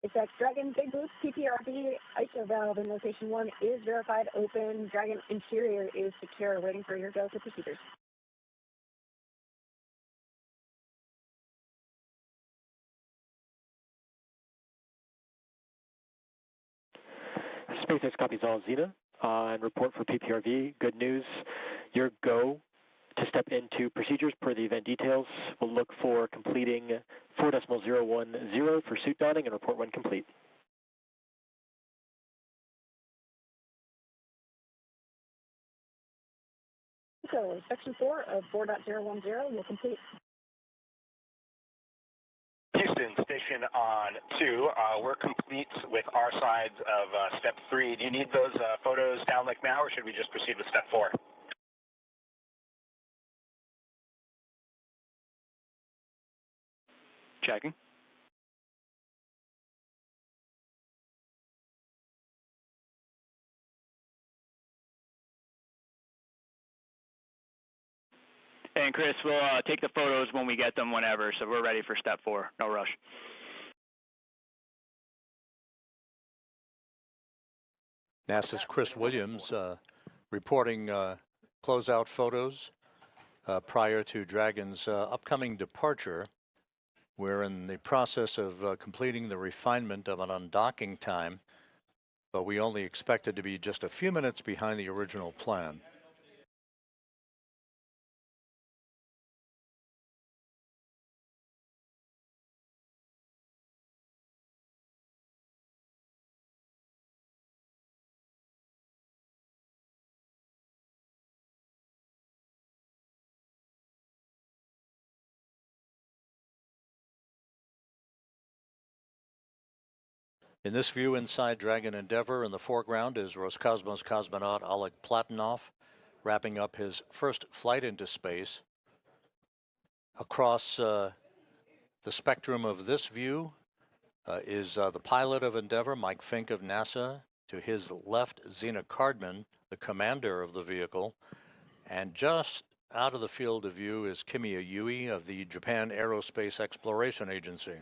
SpaceX Dragon Big Boost PPRV ISO valve in location 1 is verified open. Dragon interior is secure, waiting for your go to procedures. SpaceX copies all, Zena, and report for PPRV. Good news, your go to step into procedures per the event details. We'll look for completing 4.010 for suit donning and report when complete. So, section 4 of 4.010 will complete. Houston, station on 2. We're complete with our sides of step 3. Do you need those photos downlink now, or should we just proceed with step 4? Checking. And Chris, we'll take the photos when we get them whenever, so we're ready for step 4. No rush. NASA's Chris Williams reporting closeout photos prior to Dragon's upcoming departure. We're in the process of completing the refinement of an undocking time, but we only expect it to be just a few minutes behind the original plan. In this view inside Dragon Endeavour, in the foreground is Roscosmos cosmonaut Oleg Platonov, wrapping up his first flight into space. Across the spectrum of this view is the pilot of Endeavour, Mike Fincke of NASA. To his left, Zena Cardman, the commander of the vehicle. And just out of the field of view is Kimiya Yui of the Japan Aerospace Exploration Agency.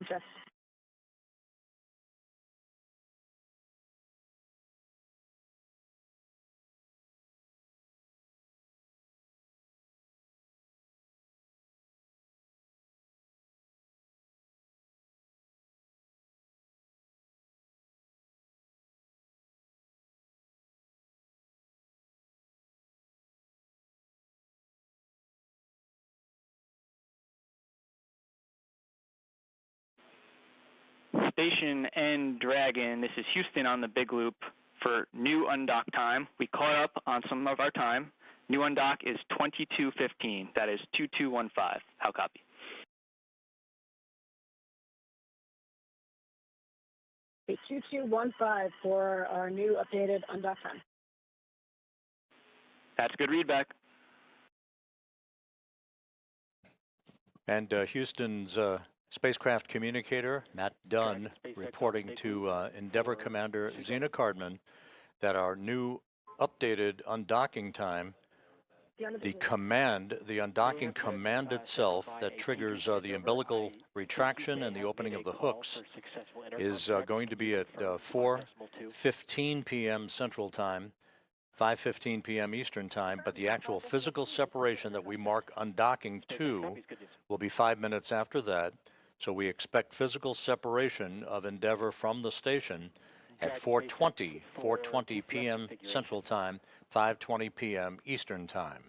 Yes. Station and Dragon, this is Houston on the Big Loop for new undock time. We caught up on some of our time. New undock is 22:15. That is 2215. How copy? Okay, 2215 for our new updated undock time. That's good readback. And Houston's spacecraft communicator, Matt Dunn, reporting to Endeavour Commander Zena Cardman that our new updated undocking time The command, the undocking command itself that triggers the umbilical retraction and the opening of the hooks is going to be at 4:15 p.m. Central Time, 5:15 p.m. Eastern Time, but the actual physical separation that we mark undocking to will be 5 minutes after that. So we expect physical separation of Endeavour from the station at 4:20 p.m. Central Time, 5:20 p.m. Eastern Time.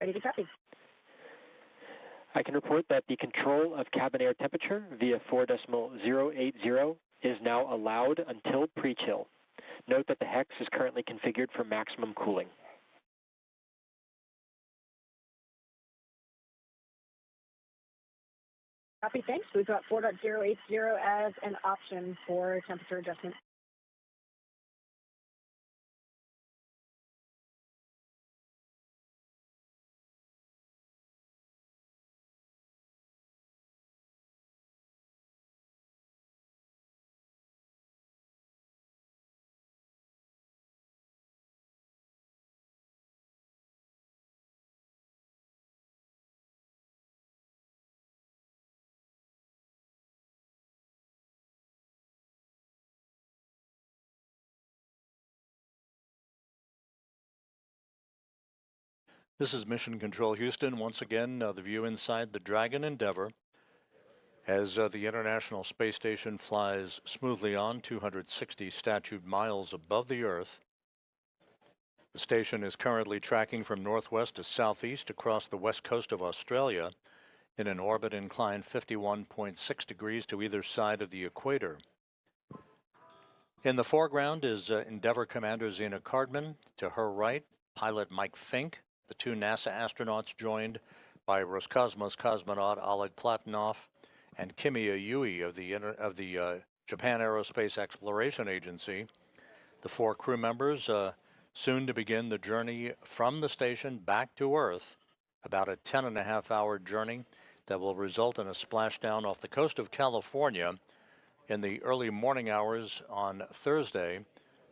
Ready to copy. I can report that the control of cabin air temperature via 4.080 is now allowed until pre-chill. Note that the hex is currently configured for maximum cooling. Copy, thanks. We've got 4.080 as an option for temperature adjustment. This is Mission Control Houston. Once again, the view inside the Dragon Endeavour as the International Space Station flies smoothly on 260 statute miles above the Earth. The station is currently tracking from northwest to southeast across the west coast of Australia in an orbit inclined 51.6 degrees to either side of the equator. In the foreground is Endeavour Commander Zena Cardman. To her right, pilot Mike Fincke. The two NASA astronauts joined by Roscosmos cosmonaut Oleg Platonov and Kimiya Yui of the Japan Aerospace Exploration Agency. The four crew members soon to begin the journey from the station back to Earth, about a 10.5-hour journey that will result in a splashdown off the coast of California in the early morning hours on Thursday.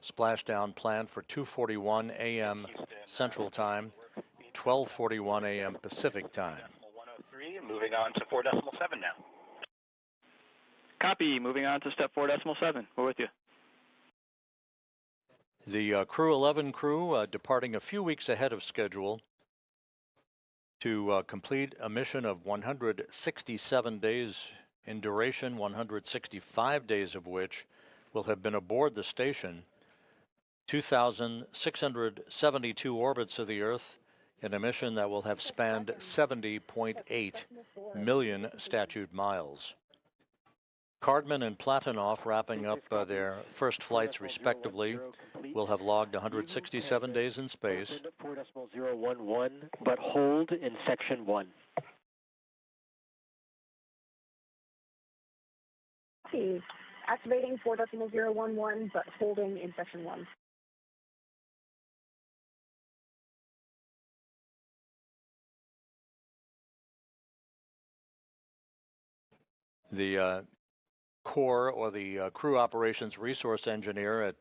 Splashdown planned for 2:41 a.m. Central Time, 12:41 a.m. Pacific Time. 103, moving on to 4.7 now. Copy. Moving on to step 4.7. We're with you. The Crew-11 crew departing a few weeks ahead of schedule to complete a mission of 167 days in duration, 165 days of which will have been aboard the station, 2,672 orbits of the Earth, in a mission that will have spanned 70.8 million statute miles. Cardman and Platonov, wrapping up their first flights respectively, will have logged 167 days in space. 4.011, but hold in section 1. Copy. Activating 4.011, but holding in section 1. The core, or the crew operations resource engineer at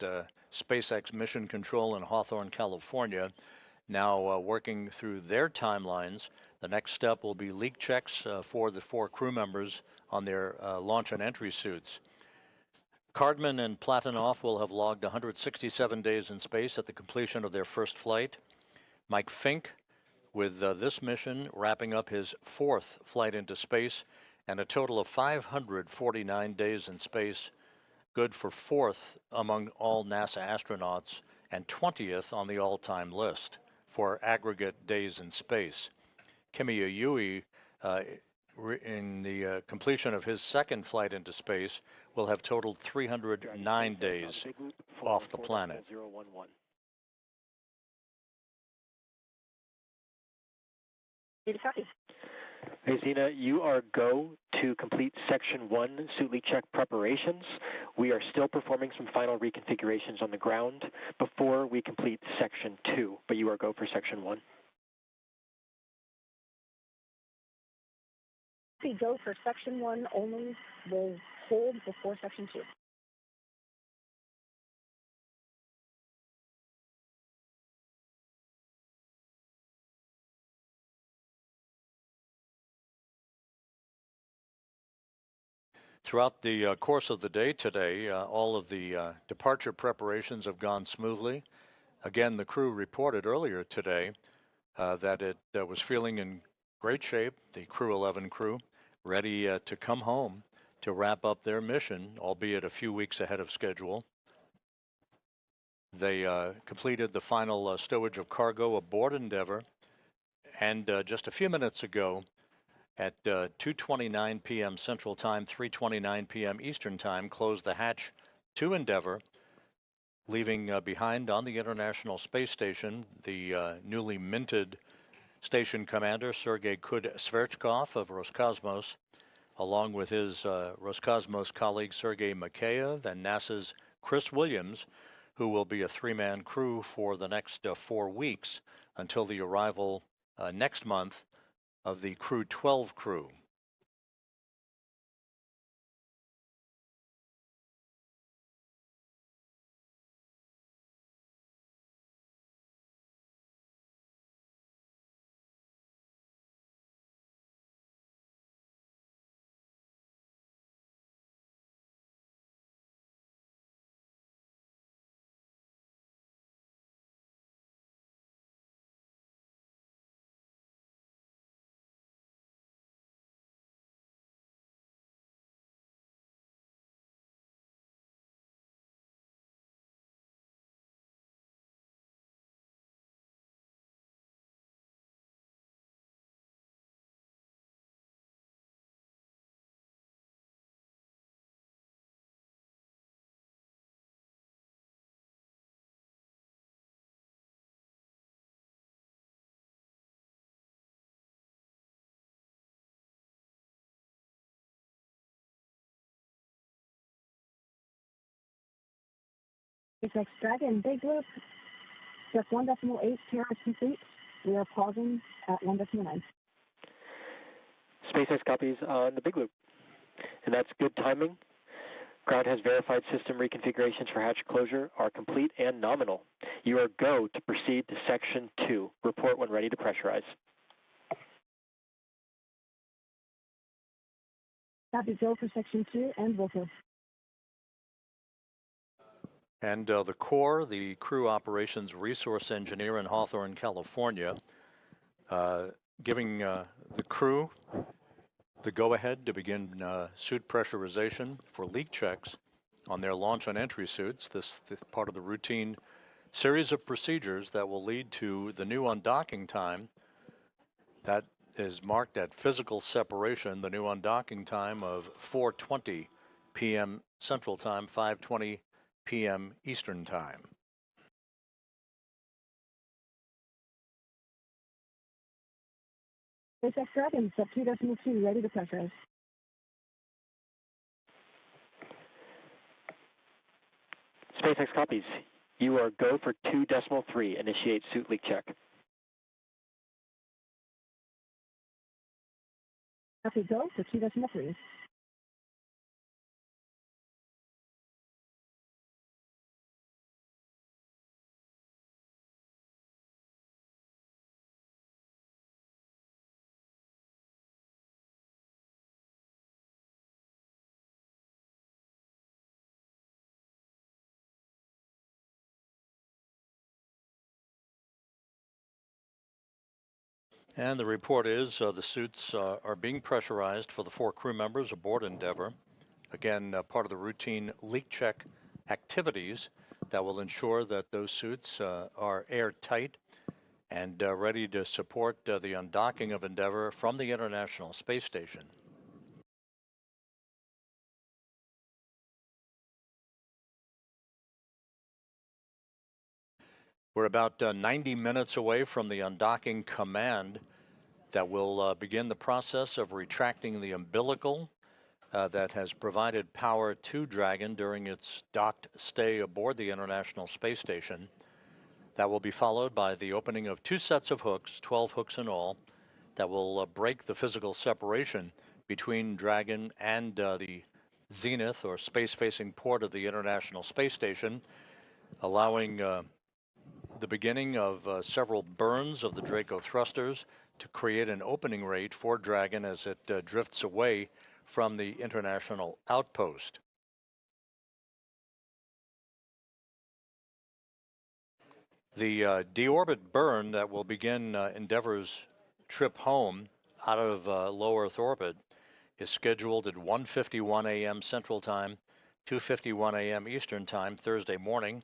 SpaceX Mission Control in Hawthorne, California, now working through their timelines. The next step will be leak checks for the four crew members on their launch and entry suits. Cardman and Platonov will have logged 167 days in space at the completion of their first flight. Mike Fincke, with this mission, wrapping up his fourth flight into space, and a total of 549 days in space, good for fourth among all NASA astronauts and 20th on the all-time list for aggregate days in space. Kimiya Yui, in the completion of his second flight into space, will have totaled 309 days off the planet. Hey, Zena, you are go to complete Section 1 suit leak check preparations. We are still performing some final reconfigurations on the ground before we complete Section 2, but you are go for Section 1. We go for Section 1 only. We'll hold before Section 2. Throughout the course of the day today, all of the departure preparations have gone smoothly. Again, the crew reported earlier today that it was feeling in great shape, the Crew-11 crew, ready to come home to wrap up their mission, albeit a few weeks ahead of schedule. They completed the final stowage of cargo aboard Endeavour, and just a few minutes ago, at 2:29 p.m. Central Time, 3:29 p.m. Eastern Time, closed the hatch to Endeavour, leaving behind on the International Space Station the newly minted station commander Sergei Kud-Sverchkov of Roscosmos, along with his Roscosmos colleague Sergei Mikheyev and NASA's Chris Williams, who will be a three-man crew for the next 4 weeks until the arrival next month of the Crew-12 crew. SpaceX Dragon, big loop, just 1.8 terrace complete. We are pausing at 1.9. SpaceX copies on the big loop. And that's good timing. Ground has verified system reconfigurations for hatch closure are complete and nominal. You are go to proceed to Section 2. Report when ready to pressurize. Copy, go for Section 2 and vocal. And the Corps, the Crew Operations Resource Engineer in Hawthorne, California, giving the crew the go-ahead to begin suit pressurization for leak checks on their launch and entry suits. This part of the routine series of procedures that will lead to the new undocking time that is marked at physical separation, the new undocking time of 4:20 p.m. Central Time, 5:20 p.m. Eastern Time. SpaceX Dragon, sub 2.2, ready to pressurize. SpaceX copies. You are go for 2.3. Initiate suit leak check. Copy, go for 2.3. And the report is the suits are being pressurized for the 4 crew members aboard Endeavour. Again, part of the routine leak check activities that will ensure that those suits are airtight and ready to support the undocking of Endeavour from the International Space Station. We're about 90 minutes away from the undocking command that will begin the process of retracting the umbilical that has provided power to Dragon during its docked stay aboard the International Space Station. That will be followed by the opening of 2 sets of hooks, 12 hooks in all, that will break the physical separation between Dragon and the zenith or space-facing port of the International Space Station, allowing the beginning of several burns of the Draco thrusters to create an opening rate for Dragon as it drifts away from the International Outpost. The deorbit burn that will begin Endeavour's trip home out of low Earth orbit is scheduled at 1:51 a.m. Central Time, 2:51 a.m. Eastern Time, Thursday morning.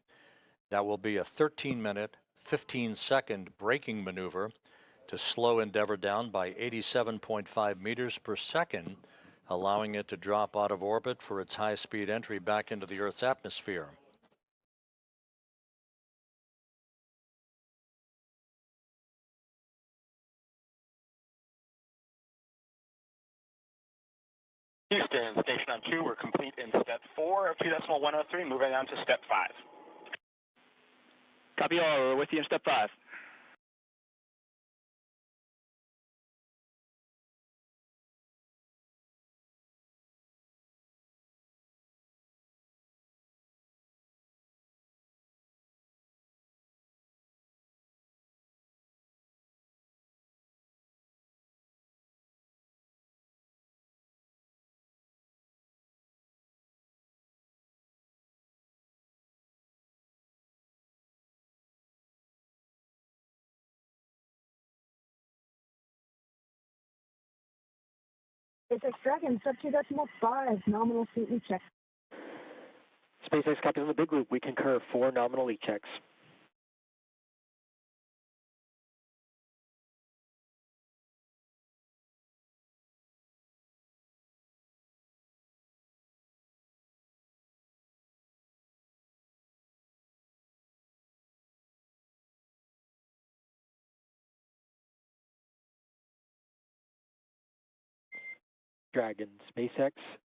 That will be a 13-minute, 15-second braking maneuver to slow Endeavour down by 87.5 meters per second, allowing it to drop out of orbit for its high-speed entry back into the Earth's atmosphere. Houston, station on 2, we're complete in step 4 of 2.103, moving on to step 5. Copy all, we're with you in step 5. SpaceX Dragon, sub 2.5, nominal seat leak check. SpaceX Captain on the big loop, we concur 4 nominal leak checks. Dragon, SpaceX.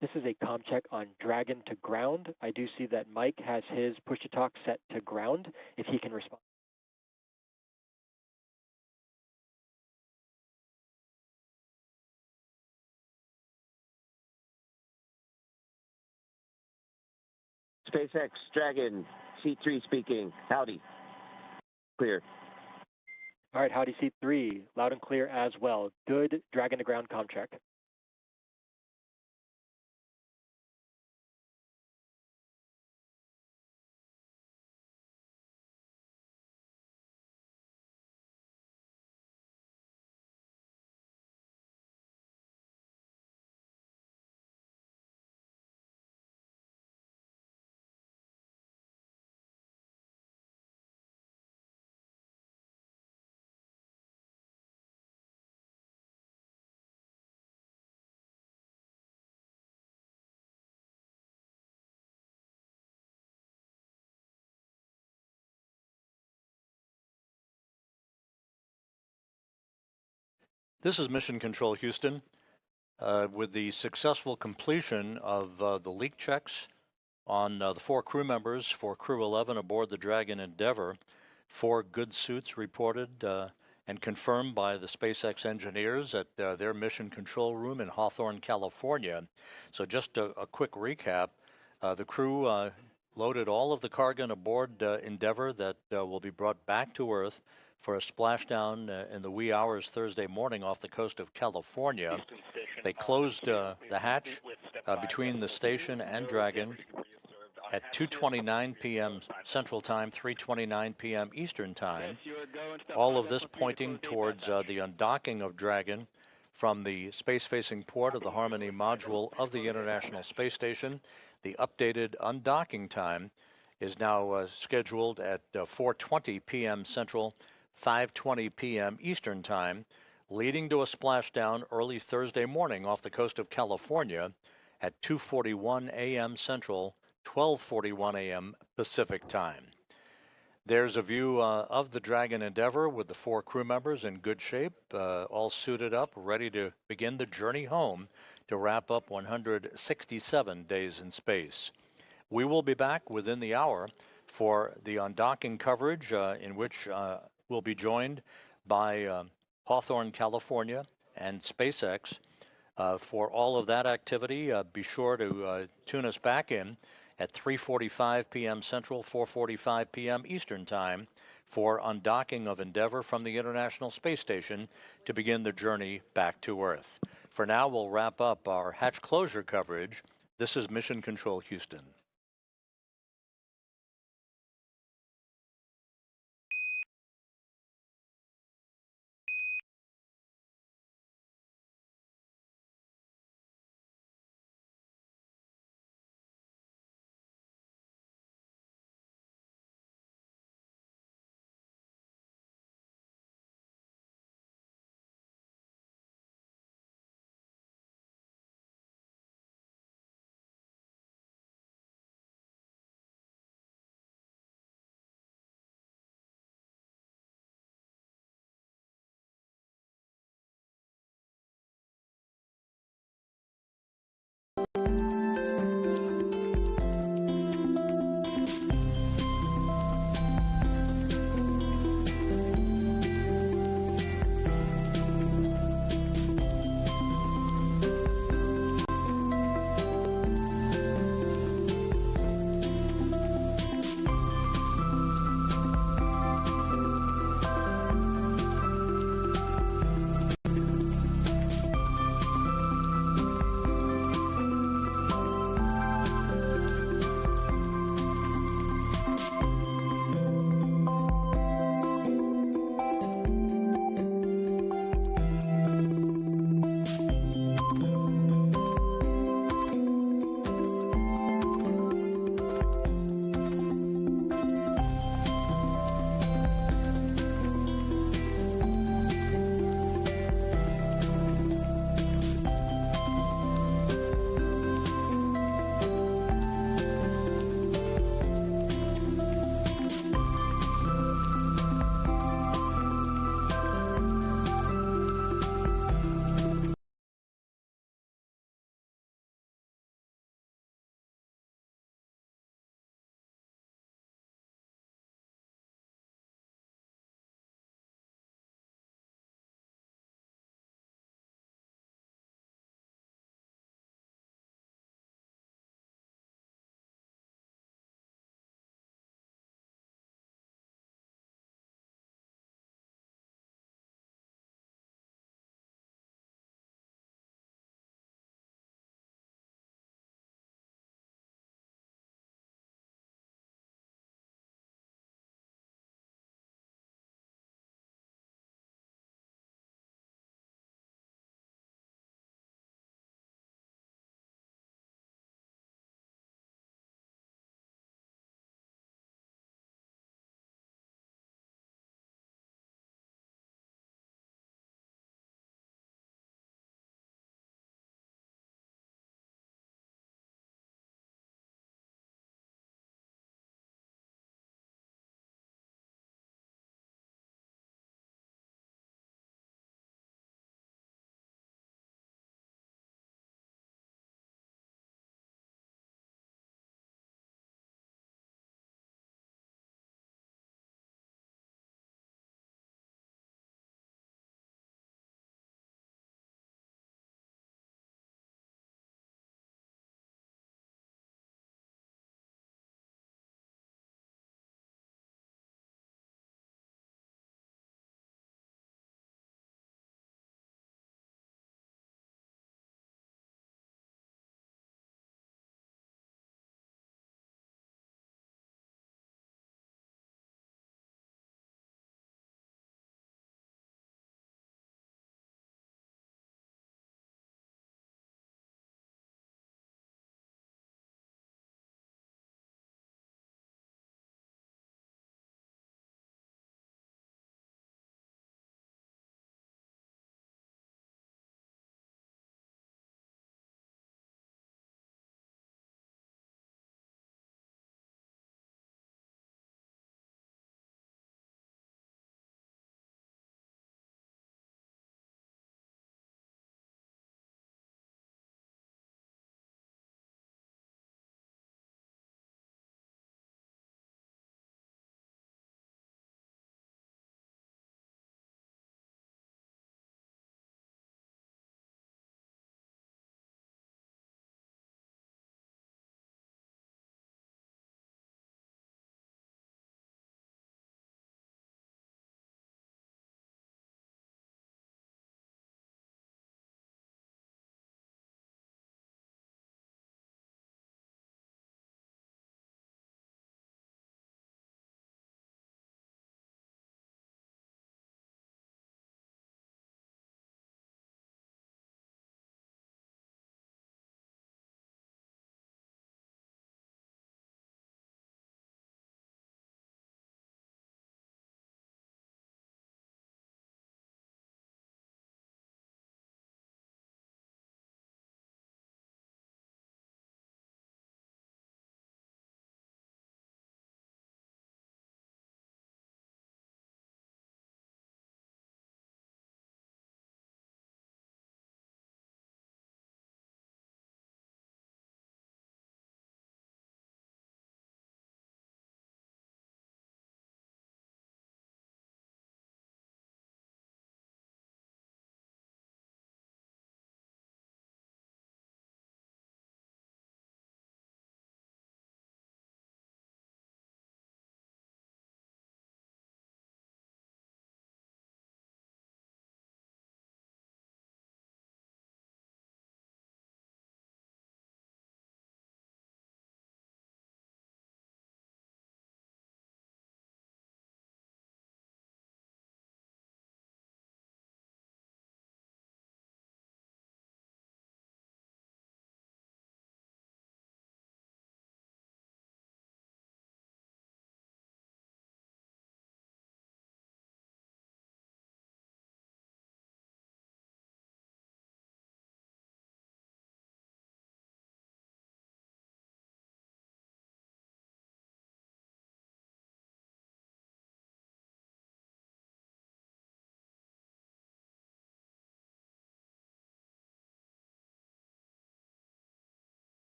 This is a comm check on Dragon to ground. I do see that Mike has his push-to-talk set to ground, if he can respond. SpaceX Dragon, C3 speaking. Howdy. Clear. All right, howdy, C3. Loud and clear as well. Good Dragon to ground comm check. This is Mission Control Houston. With the successful completion of the leak checks on the 4 crew members for Crew-11 aboard the Dragon Endeavour, 4 good suits reported and confirmed by the SpaceX engineers at their mission control room in Hawthorne, California. So just a quick recap, the crew loaded all of the cargo aboard Endeavour that will be brought back to Earth for a splashdown in the wee hours Thursday morning off the coast of California. They closed the hatch between the station and Dragon at 2:29 p.m. Central Time, 3:29 p.m. Eastern Time. All of this pointing towards the undocking of Dragon from the space-facing port of the Harmony module of the International Space Station. The updated undocking time is now scheduled at 4:20 p.m. Central, 5:20 p.m. Eastern Time, leading to a splashdown early Thursday morning off the coast of California at 2:41 a.m. Central, 12:41 a.m. Pacific Time. There's a view of the Dragon Endeavour with the 4 crew members in good shape, all suited up, ready to begin the journey home to wrap up 167 days in space. We will be back within the hour for the undocking coverage, in which we'll be joined by Hawthorne, California, and SpaceX. For all of that activity, be sure to tune us back in at 3:45 p.m. Central, 4:45 p.m. Eastern Time for undocking of Endeavour from the International Space Station to begin the journey back to Earth. For For now, we'll wrap up our hatch closure coverage. This is Mission Control Houston.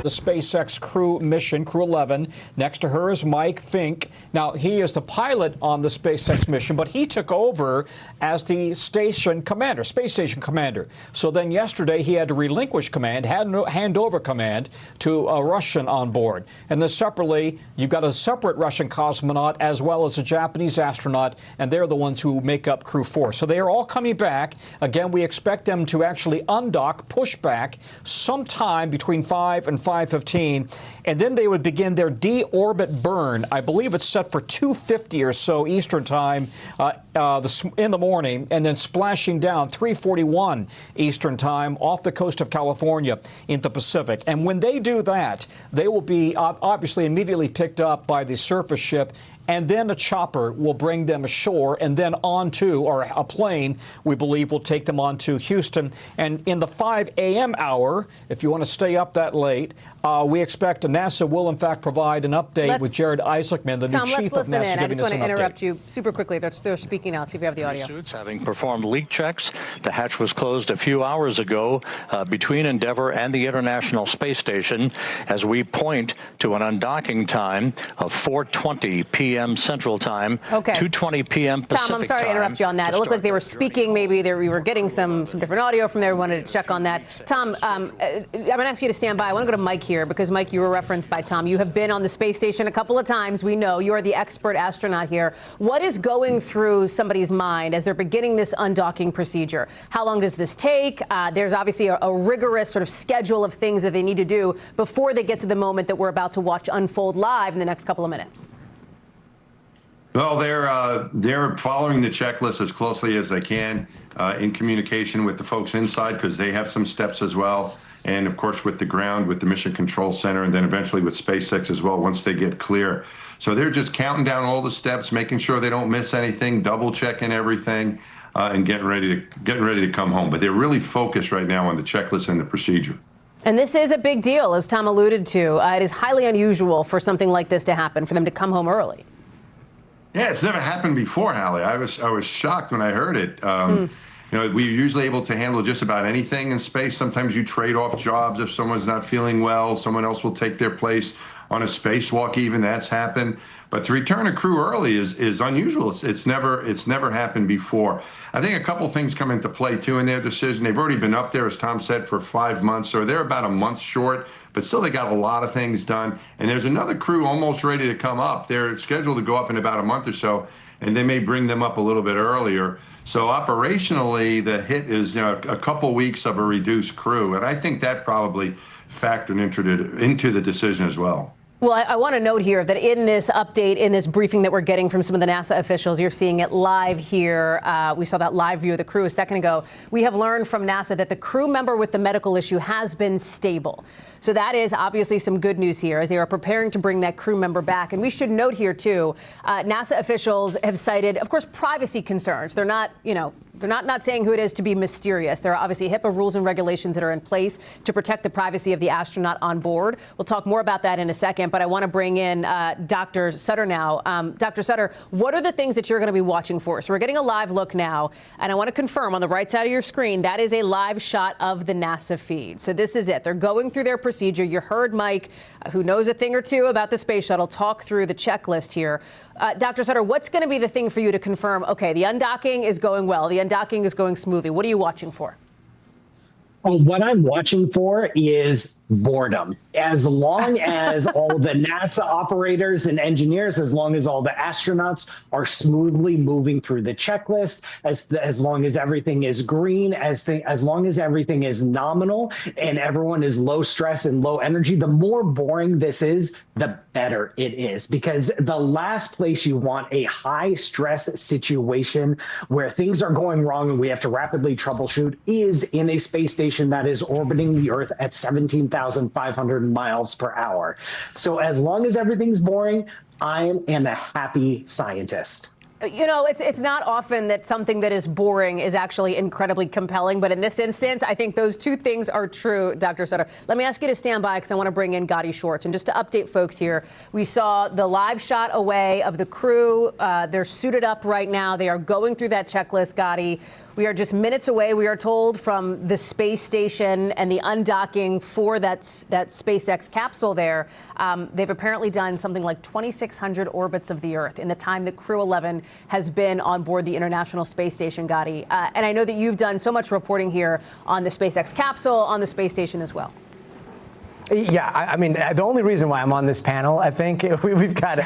The SpaceX Crew mission, Crew-11. Next to her is Mike Fincke. Now, he is the pilot on the SpaceX mission, but he took over as the station commander, space station commander. So then yesterday he had to relinquish command, hand over command to a Russian on board. And then separately, you've got a separate Russian cosmonaut as well as a Japanese astronaut, and they're the ones who make up Crew 4. So they are all coming back. Again, we expect them to actually undock, push back sometime between 5 and 5:15, and then they would begin their deorbit burn. I believe it's set for 2:50 or so Eastern time in the morning, and then splashing down 3:41 Eastern time off the coast of California in the Pacific. And when they do that, they will be obviously immediately picked up by the surface ship, and then a chopper will bring them ashore, and then onto, or a plane, we believe, will take them onto Houston. And in the 5 a.m. hour, if you want to stay up that late, we expect NASA will, in fact, provide an update with Jared Isaacman, the new chief of NASA, giving us an update. I just want to interrupt you super quickly. They're speaking now. See if you have the audio. Suits having performed leak checks. The hatch was closed a few hours ago between Endeavour and the International Space Station as we point to an undocking time of 4:20 p.m. Central Time, 2:20 p.m. Pacific Tom, I'm sorry to interrupt you on that. It looked like they were speaking. Maybe we were getting some different audio from there. We wanted to check on that. Tom, I'm going to ask you to stand by. I want to go to Mike here because, Mike, you were referenced by Tom. You have been on the space station a couple of times. We know you are the expert astronaut here. What is going through somebody's mind as they're beginning this undocking procedure? How long does this take? There's obviously a rigorous sort of schedule of things that they need to do before they get to the moment that we're about to watch unfold live in the next couple of minutes. Well, they're following the checklist as closely as they can in communication with the folks inside, because they have some steps as well. And of course, with the ground, with the Mission Control Center, and then eventually with SpaceX as well, once they get clear. So they're just counting down all the steps, making sure they don't miss anything, double checking everything, and getting ready to come home. But they're really focused right now on the checklist and the procedure. And this is a big deal, as Tom alluded to. It is highly unusual for something like this to happen, for them to come home early. Yeah, it's never happened before, Hallie. I was shocked when I heard it. You know, we're usually able to handle just about anything in space. Sometimes you trade off jobs if someone's not feeling well. Someone else will take their place on a spacewalk. Even that's happened. But to return a crew early is unusual. It's never happened before. I think a couple things come into play too in their decision. They've already been up there, as Tom said, for 5 months, so they're about a month short. But still, they got a lot of things done. And there's another crew almost ready to come up. They're scheduled to go up in about a month or so, and they may bring them up a little bit earlier. So operationally, the hit is a couple weeks of a reduced crew, and I think that probably factored into the decision as well. Well, I want to note here that in this update, in this briefing that we're getting from some of the NASA officials, you're seeing it live here. We saw that live view of the crew a second ago. We have learned from NASA that the crew member with the medical issue has been stable. So that is obviously some good news here as they are preparing to bring that crew member back. And we should note here, too, NASA officials have cited, of course, privacy concerns. They're not, they're not saying who it is to be mysterious. There are obviously HIPAA rules and regulations that are in place to protect the privacy of the astronaut on board. We'll talk more about that in a second, but I want to bring in Dr. Sutter now. Dr. Sutter, what are the things that you're going to be watching for? So we're getting a live look now, and I want to confirm on the right side of your screen, that is a live shot of the NASA feed. So this is it. They're going through their procedure. You heard Mike, who knows a thing or two about the space shuttle, talk through the checklist here. Dr. Sutter, what's going to be the thing for you to confirm, okay, the undocking is going well, the undocking is going smoothly. What are you watching for? Well, what I'm watching for is boredom. As long as all the NASA operators and engineers, as long as all the astronauts are smoothly moving through the checklist, as long as everything is green, as long as everything is nominal and everyone is low stress and low energy, the more boring this is, the better it is. Because the last place you want a high stress situation where things are going wrong and we have to rapidly troubleshoot is in a space station that is orbiting the Earth at 17,500 miles per hour. So as long as everything's boring, I am a happy scientist. You know, it's not often that something that is boring is actually incredibly compelling, but in this instance, I think those two things are true, Dr. Sutter. Let me ask you to stand by because I want to bring in Gadi Schwartz. And just to update folks here, we saw the live shot away of the crew. They're suited up right now. They are going through that checklist, Gadi. We are just minutes away, we are told, from the space station and the undocking for that SpaceX capsule there. They've apparently done something like 2,600 orbits of the Earth in the time that Crew-11 has been on board the International Space Station, Gadi. And I know that you've done so much reporting here on the SpaceX capsule, on the space station as well. Yeah, I mean, the only reason why I'm on this panel, I think, we've got an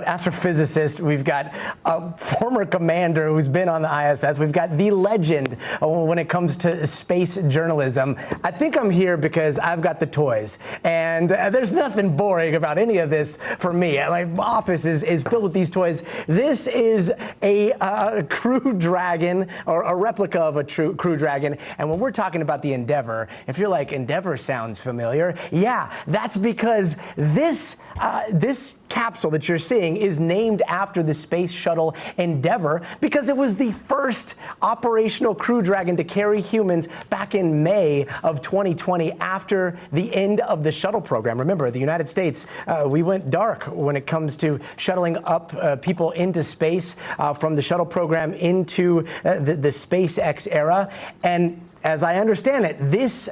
astrophysicist, we've got a former commander who's been on the ISS, we've got the legend when it comes to space journalism. I think I'm here because I've got the toys, and there's nothing boring about any of this for me. My office is filled with these toys. This is a Crew Dragon, or a replica of a Crew Dragon, and when we're talking about the Endeavour, if you're like, Endeavour sounds familiar, yeah, that's because this capsule that you're seeing is named after the space shuttle Endeavour because it was the first operational Crew Dragon to carry humans back in May of 2020 after the end of the shuttle program. Remember, the United States, we went dark when it comes to shuttling up people into space from the shuttle program into the SpaceX era. And as I understand it, this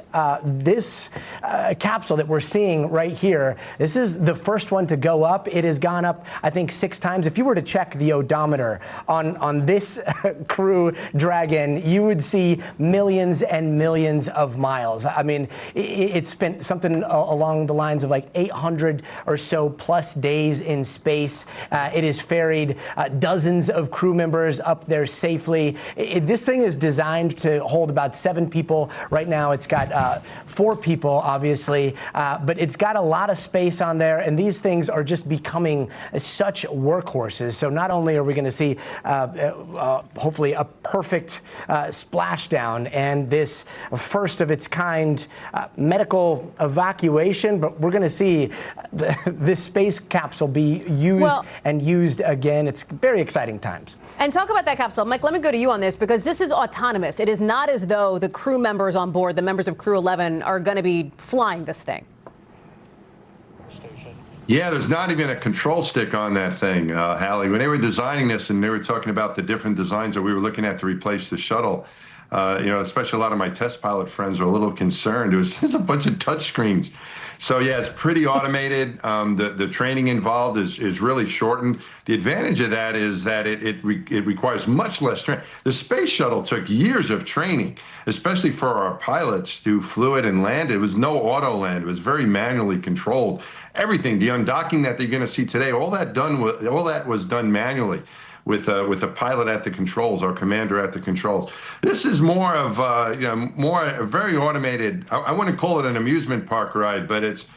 capsule that we're seeing right here, this is the first one to go up. It has gone up, I think, 6 times. If you were to check the odometer on this Crew Dragon, you would see millions and millions of miles. I mean, it spent something along the lines of like 800 or so plus days in space. It has ferried dozens of crew members up there safely. This thing is designed to hold about 7 people. Right now it's got 4 people, obviously, but it's got a lot of space on there, and these things are just becoming such workhorses. So not only are we going to see hopefully a perfect splashdown and this first of its kind medical evacuation, but we're going to see this space capsule be used and used again. It's very exciting times. And talk about that capsule. Mike, let me go to you on this, because this is autonomous. It is not as though the crew members on board, the members of Crew-11, are going to be flying this thing. Yeah, there's not even a control stick on that thing, Hallie. When they were designing this and they were talking about the different designs that we were looking at to replace the shuttle, especially a lot of my test pilot friends were a little concerned. There's a bunch of touchscreens. So yeah, it's pretty automated. The training involved is really shortened. The advantage of that is that it requires much less training. The space shuttle took years of training, especially for our pilots to fluid and land. It was no auto land. It was very manually controlled. Everything, the undocking that they're going to see today, all that was done manually with a pilot at the controls, our commander at the controls. This is more of a very automated. I wouldn't call it an amusement park ride, but it's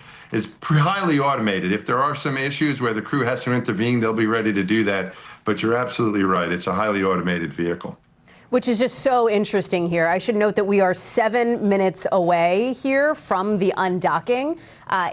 highly automated. If there are some issues where the crew has to intervene, they'll be ready to do that. But you're absolutely right. It's a highly automated vehicle. Which is just so interesting here. I should note that we are 7 minutes away here from the undocking.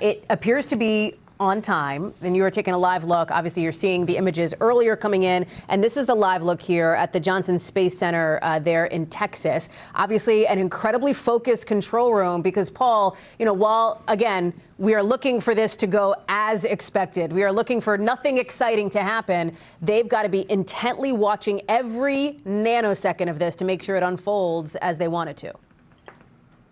It appears to be on time, and you are taking a live look. Obviously, you're seeing the images earlier coming in, and this is the live look here at the Johnson Space Center there in Texas. Obviously, an incredibly focused control room because, Paul, while, again, we are looking for this to go as expected, we are looking for nothing exciting to happen, they've got to be intently watching every nanosecond of this to make sure it unfolds as they want it to.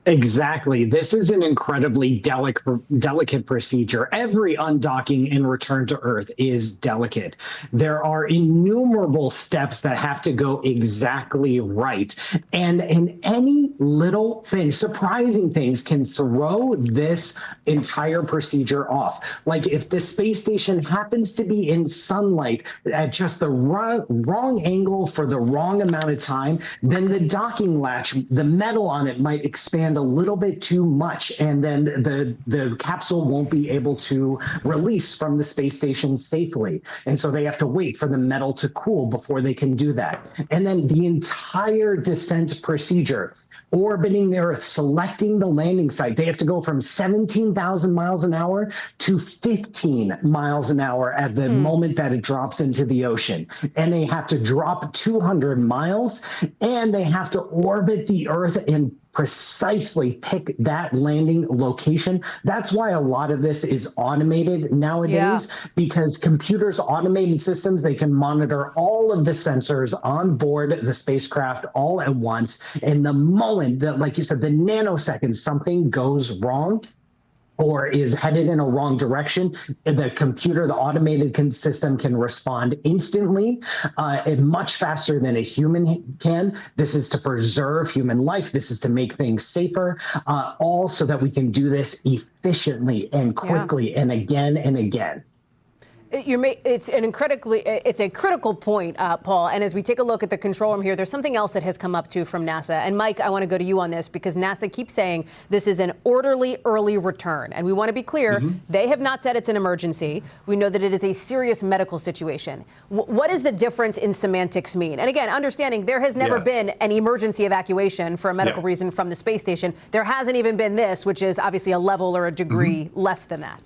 Exactly. This is an incredibly delicate procedure. Every undocking and return to Earth is delicate. There are innumerable steps that have to go exactly right. And in any little thing, surprising things can throw this entire procedure off. Like if the space station happens to be in sunlight at just the wrong angle for the wrong amount of time, then the docking latch, the metal on it might expand a little bit too much, and then the capsule won't be able to release from the space station safely. And so they have to wait for the metal to cool before they can do that. And then the entire descent procedure, orbiting the Earth, selecting the landing site, they have to go from 17,000 miles an hour to 15 miles an hour at the moment that it drops into the ocean. And they have to drop 200 miles, and they have to orbit the Earth in precisely pick that landing location. That's why a lot of this is automated nowadays, because computers, automated systems, they can monitor all of the sensors on board the spacecraft all at once. And the moment that, like you said, the nanoseconds something goes wrong or is headed in a wrong direction, the computer, the automated system can respond instantly and much faster than a human can. This is to preserve human life. This is to make things safer, all so that we can do this efficiently and quickly and again and again. It's a critical point, Paul. And as we take a look at the control room here, there's something else that has come up too from NASA. And Mike, I want to go to you on this because NASA keeps saying this is an orderly early return. And we want to be clear, they have not said it's an emergency. We know that it is a serious medical situation. What does the difference in semantics mean? And again, understanding there has never been an emergency evacuation for a medical reason from the space station. There hasn't even been this, which is obviously a level or a degree less than that.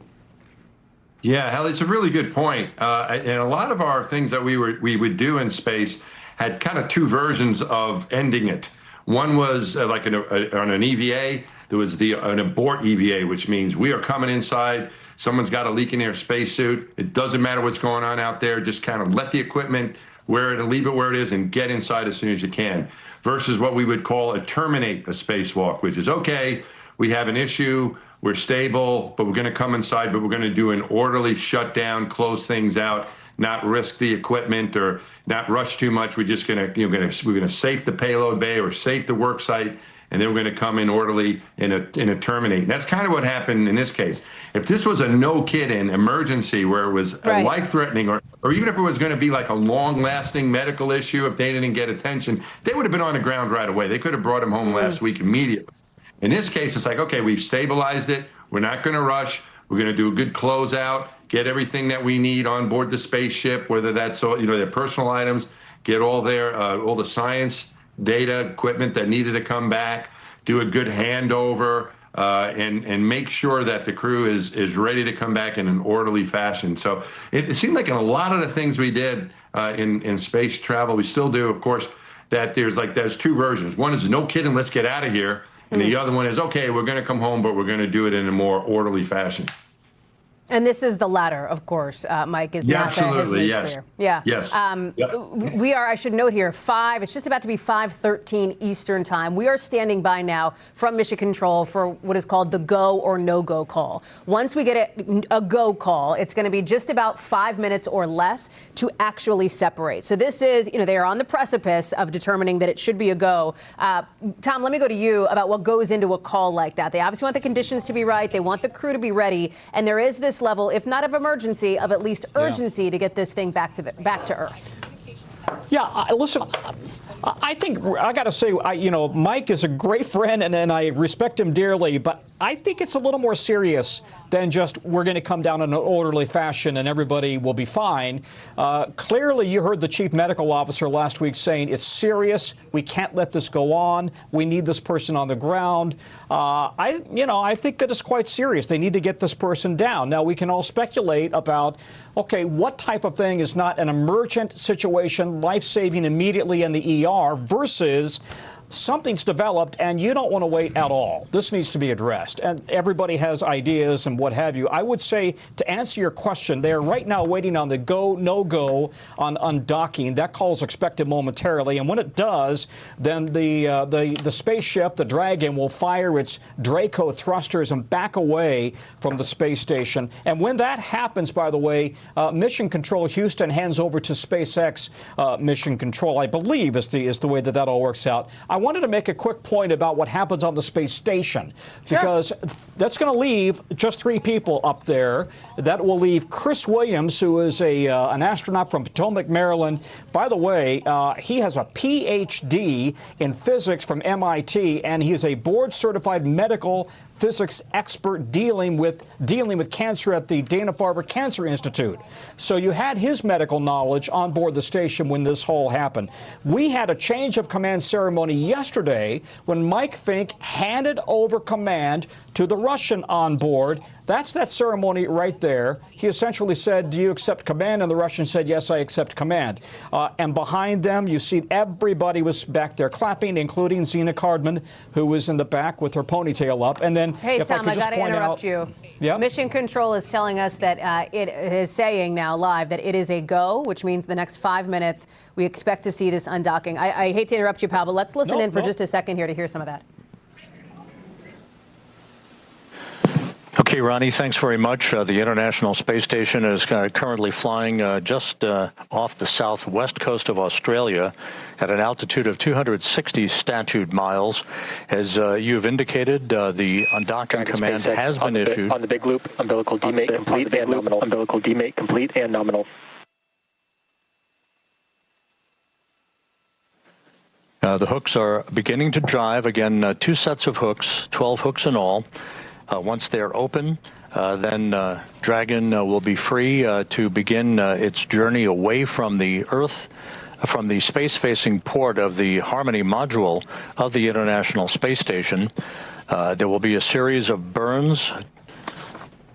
Yeah, Hallie, it's a really good point. And a lot of our things that we would do in space had kind of two versions of ending it. One was like on an EVA, there was an abort EVA, which means we are coming inside, someone's got a leak in their spacesuit. It doesn't matter what's going on out there, just kind of let the equipment leave it where it is and get inside as soon as you can. Versus what we would call a terminate a spacewalk, which is, okay, we have an issue, we're stable, but we're going to come inside, but we're going to do an orderly shutdown, close things out, not risk the equipment or not rush too much. We're just going to, we're going to safe the payload bay or safe the work site, and then we're going to come in orderly in a terminate. And that's kind of what happened in this case. If this was a no-kidding emergency where it was a life-threatening, or even if it was going to be like a long-lasting medical issue, if they didn't get attention, they would have been on the ground right away. They could have brought him home last week immediately. In this case, it's like, okay, we've stabilized it. We're not going to rush. We're going to do a good closeout, get everything that we need on board the spaceship, whether that's their personal items, get all the science data, equipment that needed to come back, do a good handover, and make sure that the crew is ready to come back in an orderly fashion. So it seemed like in a lot of the things we did in space travel, we still do, of course, that there's two versions. One is no kidding, let's get out of here. And the other one is, okay, we're going to come home, but we're going to do it in a more orderly fashion. And this is the latter, of course, Mike, is NASA has made clear. Yeah. Yes. We are, I should note here, it's just about to be 5:13 Eastern time. We are standing by now from Mission Control for what is called the go or no-go call. Once we get a go call, it's going to be just about 5 minutes or less to actually separate. So this is, they are on the precipice of determining that it should be a go. Tom, let me go to you about what goes into a call like that. They obviously want the conditions to be right. They want the crew to be ready. And there is this level, if not of emergency, of at least urgency to get this thing back to Earth. Yeah, listen, I think I got to say, Mike is a great friend and I respect him dearly, but I think it's a little more serious than just we're going to come down in an orderly fashion and everybody will be fine. Clearly, you heard the chief medical officer last week saying it's serious. We can't let this go on. We need this person on the ground. I think that it's quite serious. They need to get this person down. Now, we can all speculate about, okay, what type of thing is not an emergent situation, life-saving immediately in the ER versus something's developed and you don't want to wait at all. This needs to be addressed. And everybody has ideas and what have you. I would say, to answer your question, they are right now waiting on the go, no-go on undocking. That call is expected momentarily. And when it does, then the spaceship, the Dragon, will fire its Draco thrusters and back away from the space station. And when that happens, by the way, Mission Control Houston hands over to SpaceX Mission Control, I believe, is the way that all works out. I wanted to make a quick point about what happens on the space station, because that's going to leave just 3 people up there. That will leave Chris Williams, who is an astronaut from Potomac, Maryland. By the way, he has a PhD in physics from MIT, and he is a board-certified medical physics expert dealing with cancer at the Dana-Farber Cancer Institute. So you had his medical knowledge on board the station when this whole happened. We had a change of command ceremony yesterday when Mike Fincke handed over command to the Russian on board. That's that ceremony right there. He essentially said, do you accept command? And the Russian said, yes, I accept command. And behind them, you see everybody was back there clapping, including Zena Cardman, who was in the back with her ponytail up. And then, hey, if Tom, I could just point out, you. Yep. Mission Control is telling us that it is saying now live that it is a go, which means the next 5 minutes we expect to see this undocking. I hate to interrupt you, pal, but let's listen in for just a second here to hear some of that. Okay, Ronnie, thanks very much. The International Space Station is currently flying just off the southwest coast of Australia at an altitude of 260 statute miles. As you've indicated, the undocking command has been issued. On the big loop, umbilical demate complete and nominal. Umbilical demate complete and nominal. The hooks are beginning to drive. Again, 2 sets of hooks, 12 hooks in all. Once they're open, then Dragon will be free to begin its journey away from the Earth, from the space-facing port of the Harmony module of the International Space Station. There will be a series of burns.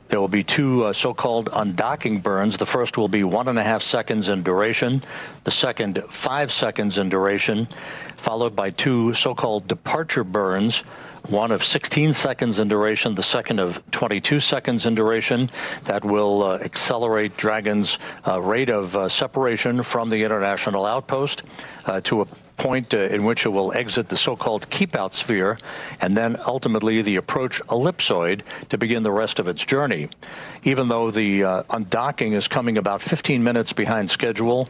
There will be 2 so-called undocking burns. The first will be 1.5 seconds in duration, the second 5 seconds in duration, followed by 2 so-called departure burns, one of 16 seconds in duration, the second of 22 seconds in duration. That will accelerate Dragon's rate of separation from the international outpost to a point in which it will exit the so-called keep-out sphere, and then ultimately the approach ellipsoid to begin the rest of its journey. Even though the undocking is coming about 15 minutes behind schedule,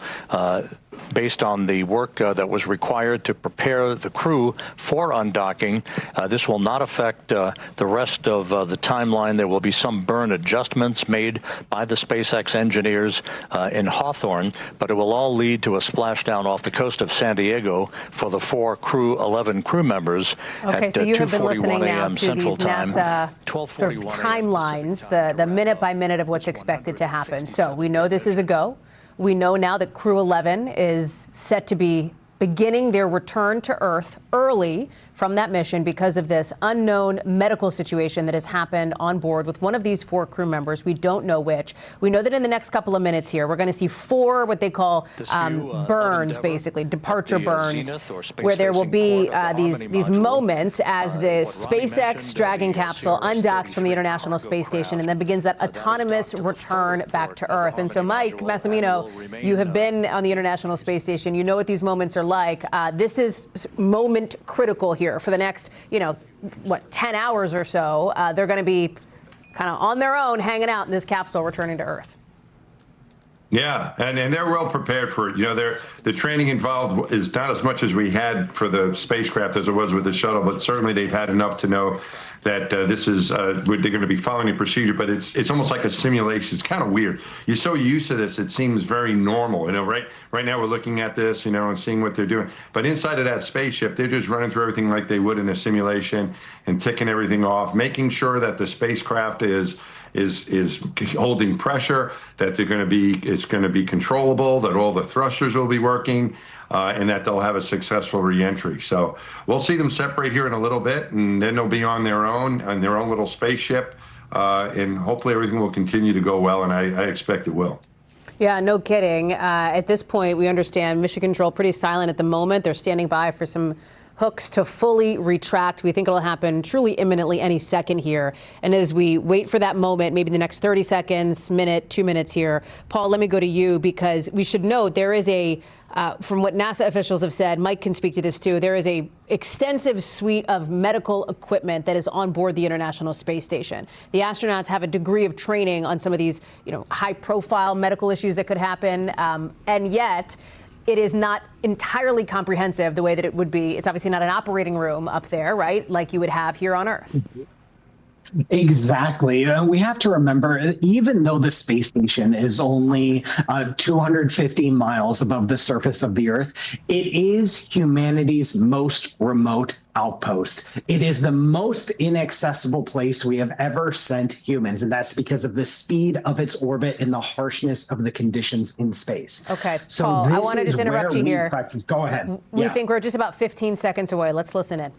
based on the work that was required to prepare the crew for undocking, this will not affect the rest of the timeline. There will be some burn adjustments made by the SpaceX engineers in Hawthorne, but it will all lead to a splashdown off the coast of San Diego for the 4 Crew-11 crew members at so you have been listening now to Central these NASA sort of timelines, the minute by minute of what's expected to happen. So we know this is a go. We know now that Crew-11 is set to be beginning their return to Earth early from that mission because of this unknown medical situation that has happened on board with one of these 4 crew members. We don't know which. We know that in the next couple of minutes here, we're going to see 4 what they call burns, basically, departure burns, where there will be these moments as the SpaceX Dragon capsule undocks from the International Space Station and then begins that autonomous return back to Earth. And so, Mike Massimino, you have been on the International Space Station. You know what these moments are like. This is moment critical here for the next, 10 hours or so. They're going to be kind of on their own, hanging out in this capsule, returning to Earth. Yeah, and they're well prepared for it. The training involved is not as much as we had for the spacecraft as it was with the shuttle, but certainly they've had enough to know that this is they're going to be following a procedure. But it's almost like a simulation. It's kind of weird. You're so used to this, it seems very normal. Right now we're looking at this, and seeing what they're doing. But inside of that spaceship, they're just running through everything like they would in a simulation and ticking everything off, making sure that the spacecraft is holding pressure, that it's going to be controllable, that all the thrusters will be working, and that they'll have a successful reentry. So we'll see them separate here in a little bit, and then they'll be on their own little spaceship, and hopefully everything will continue to go well, and I expect it will. Yeah, no kidding. At this point, we understand Mission Control pretty silent at the moment. They're standing by for some hooks to fully retract. We think it'll happen truly imminently any second here. And as we wait for that moment, maybe the next 30 seconds, minute, 2 minutes here, Paul, let me go to you because we should note there is from what NASA officials have said, Mike can speak to this too, there is a extensive suite of medical equipment that is on board the International Space Station. The astronauts have a degree of training on some of these, high-profile medical issues that could happen, and yet it is not entirely comprehensive the way that it would be. It's obviously not an operating room up there, right, like you would have here on Earth. Exactly. We have to remember, even though the space station is only 250 miles above the surface of the Earth, it is humanity's most remote outpost. It is the most inaccessible place we have ever sent humans, and that's because of the speed of its orbit and the harshness of the conditions in space. Okay, so Paul, I want to just interrupt you here. Go ahead. We think we're just about 15 seconds away. Let's listen in.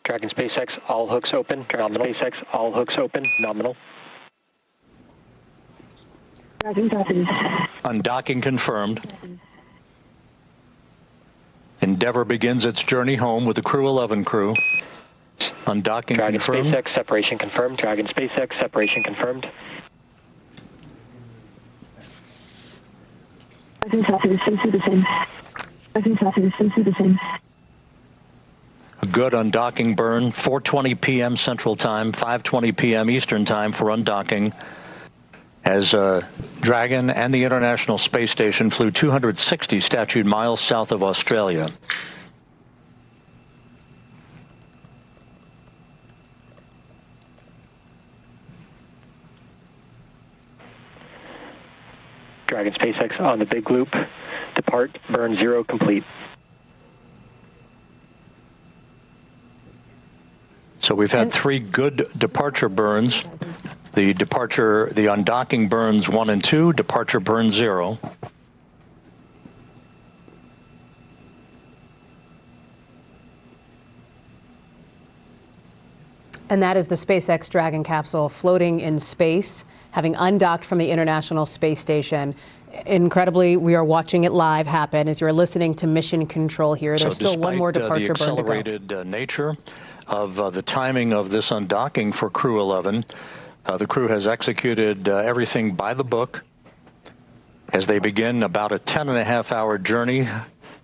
Dragon SpaceX, all hooks open. Nominal. SpaceX, all hooks open. Nominal. Dragon copy. Undocking confirmed. Endeavour begins its journey home with the Crew-11 crew. Undocking Dragon confirmed. SpaceX, separation confirmed. Dragon SpaceX, separation confirmed. Dragon copy. Stay the same. Dragon copy. Stay the same. A good undocking burn, 4:20 p.m. Central Time, 5:20 p.m. Eastern Time for undocking, as Dragon and the International Space Station flew 260 statute miles south of Australia. Dragon SpaceX on the big loop. Depart, burn 0 complete. So we've had 3 good departure burns. The undocking burns 1 and 2, departure burn 0. And that is the SpaceX Dragon capsule floating in space, having undocked from the International Space Station. Incredibly, we are watching it live happen as you're listening to mission control here. There's still one more departure burn to go. The accelerated nature of the timing of this undocking for Crew-11, the crew has executed everything by the book as they begin about a 10.5-hour journey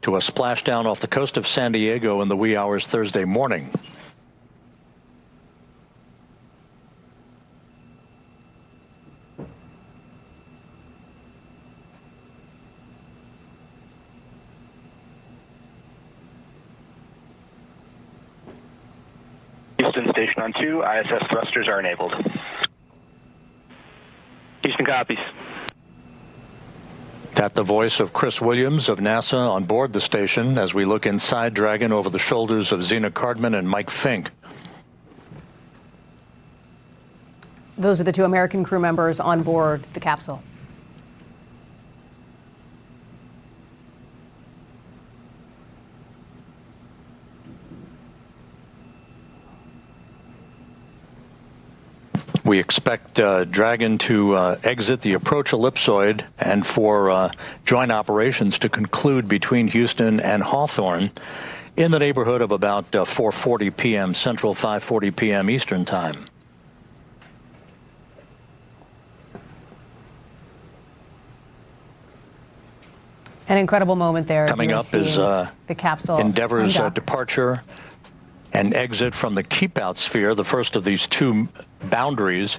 to a splashdown off the coast of San Diego in the wee hours Thursday morning. Houston station on 2, ISS thrusters are enabled. Houston copies. That the voice of Chris Williams of NASA on board the station as we look inside Dragon over the shoulders of Zena Cardman and Mike Fincke. Those are the 2 American crew members on board the capsule. We expect Dragon to exit the approach ellipsoid and for joint operations to conclude between Houston and Hawthorne in the neighborhood of about 4:40 p.m. Central, 5:40 p.m. Eastern Time. An incredible moment there. Coming up is the capsule Endeavour's departure and exit from the keep-out sphere, the first of these 2 boundaries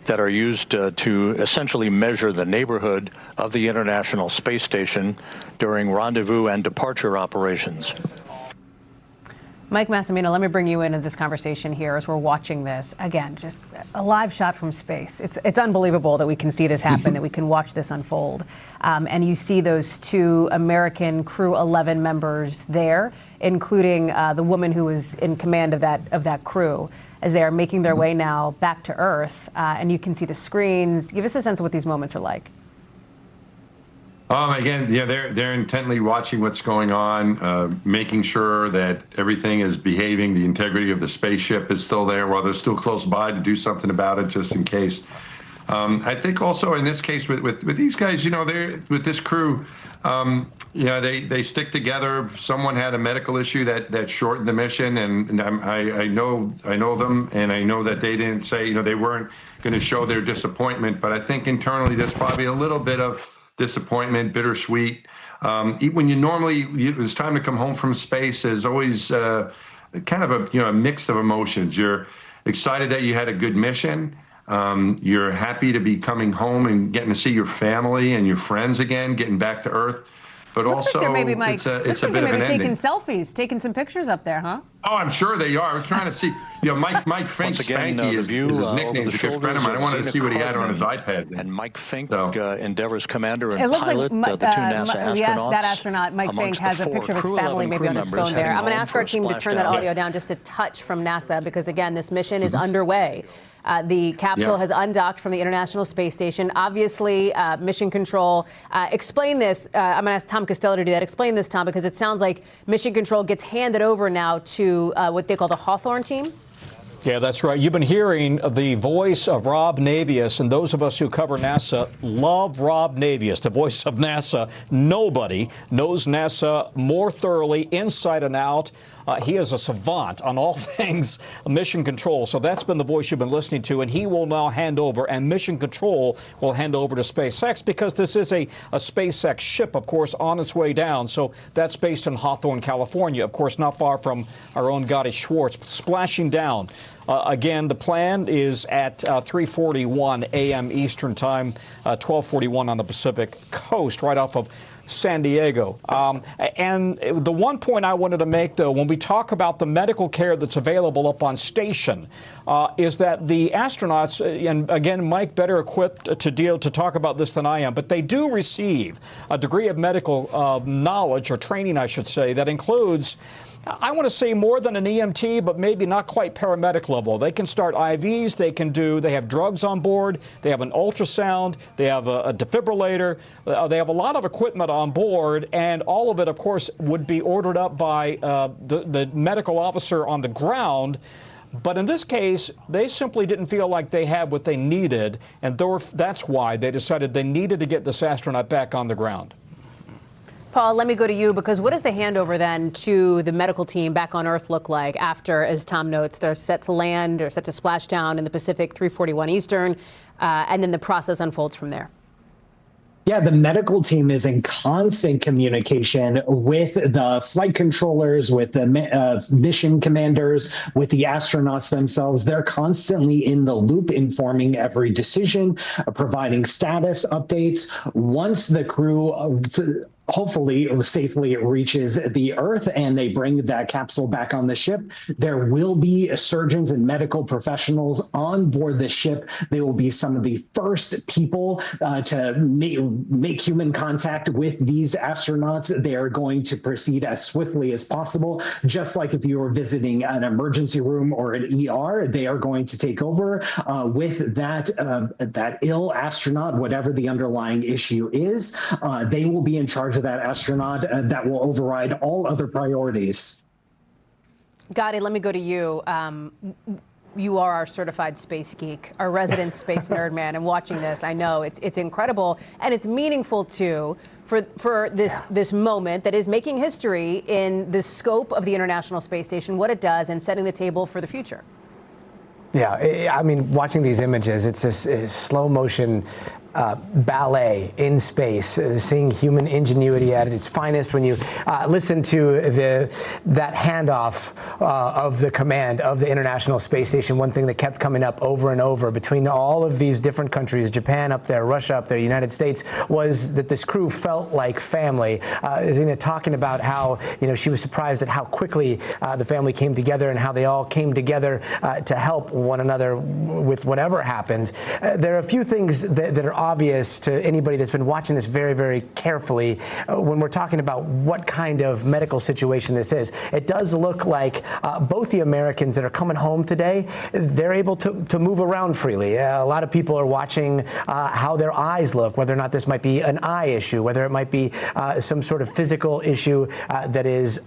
that are used to essentially measure the neighborhood of the International Space Station during rendezvous and departure operations. Mike Massimino, let me bring you into this conversation here as we're watching this. Again, just a live shot from space. It's unbelievable that we can see this happen, that we can watch this unfold. And you see those 2 American Crew-11 members there, including the woman who was in command of that crew, as they are making their way now back to Earth. And you can see the screens. Give us a sense of what these moments are like. Again, yeah, they're intently watching what's going on, making sure that everything is behaving, the integrity of the spaceship is still there while they're still close by to do something about it, just in case. I think also in this case with these guys, you know, they're with this crew, you know, they stick together. Someone had a medical issue that shortened the mission, and I know them, and I know that they didn't say, you know, they weren't going to show their disappointment, but I think internally there's probably a little bit of disappointment, bittersweet. When it's time to come home from space, there's always kind of a mix of emotions. You're excited that you had a good mission. You're happy to be coming home and getting to see your family and your friends again, getting back to Earth. but Looks also like maybe, Mike, it's a bit of an ending. taking selfies, taking some pictures up there, huh? Oh, I'm sure they are. I was trying to see. Mike Fincke, Spanky is his nickname. He's a good friend of mine. I wanted to see what he had on his iPad. And Mike Fincke, Endeavour's commander and pilot, the two NASA astronauts. Yes, that astronaut, Mike Fincke, has a picture of his family maybe on his phone there. I'm going to ask our team to turn that audio down just a touch from NASA because, again, this mission is underway. The capsule has undocked from the International Space Station. Obviously, Mission Control. Explain this. I'm going to ask Tom Costello to do that. Explain this, Tom, because it sounds like Mission Control gets handed over now to what they call the Hawthorne team. Yeah, that's right. You've been hearing the voice of Rob Navius, and those of us who cover NASA love Rob Navius, the voice of NASA. Nobody knows NASA more thoroughly, inside and out. He is a savant on all things Mission Control. So that's been the voice you've been listening to, and he will now hand over, and Mission Control will hand over to SpaceX because this is a SpaceX ship, of course, on its way down. So that's based in Hawthorne, California, of course, not far from our own Gotti Schwartz, splashing down. Again, the plan is at 3:41 a.m. Eastern Time, 12:41 on the Pacific Coast, right off of San Diego. And the one point I wanted to make, though, when we talk about the medical care that's available up on station, is that the astronauts, and again, Mike better equipped to talk about this than I am, but they do receive a degree of medical knowledge, or training, I should say, that includes, I want to say, more than an EMT, but maybe not quite paramedic level. They can start IVs, they have drugs on board, they have an ultrasound, they have a defibrillator, they have a lot of equipment on board, and all of it, of course, would be ordered up by the medical officer on the ground. But in this case, they simply didn't feel like they had what they needed, and that's why they decided they needed to get this astronaut back on the ground. Paul, let me go to you, because what does the handover then to the medical team back on Earth look like after, as Tom notes, they're set to land or set to splash down in the Pacific, 3:41 Eastern, and then the process unfolds from there? Yeah, the medical team is in constant communication with the flight controllers, with the mission commanders, with the astronauts themselves. They're constantly in the loop, informing every decision, providing status updates. Once the crew hopefully safely reaches the Earth and they bring that capsule back on the ship, there will be surgeons and medical professionals on board the ship. They will be some of the first people to make human contact with these astronauts. They are going to proceed as swiftly as possible, just like if you were visiting an emergency room or an ER. They are going to take over with that ill astronaut, whatever the underlying issue is. They will be in charge of that astronaut. That will override all other priorities. Gotti, let me go to you. You are our certified space geek, our resident space nerd man, and watching this, I know it's incredible, and it's meaningful too for this moment that is making history in the scope of the International Space Station, what it does, and setting the table for the future. Yeah, I mean, watching these images, it's this slow motion ballet in space, seeing human ingenuity at its finest. When you listen to that handoff of the command of the International Space Station, one thing that kept coming up over and over between all of these different countries, Japan up there, Russia up there, United States, was that this crew felt like family. Zena talking about how she was surprised at how quickly the family came together and how they all came together to help one another with whatever happened. There are a few things that are obvious to anybody that's been watching this very, very carefully when we're talking about what kind of medical situation this is. It does look like both the Americans that are coming home today, they're able to move around freely. A lot of people are watching how their eyes look, whether or not this might be an eye issue, whether it might be some sort of physical issue that is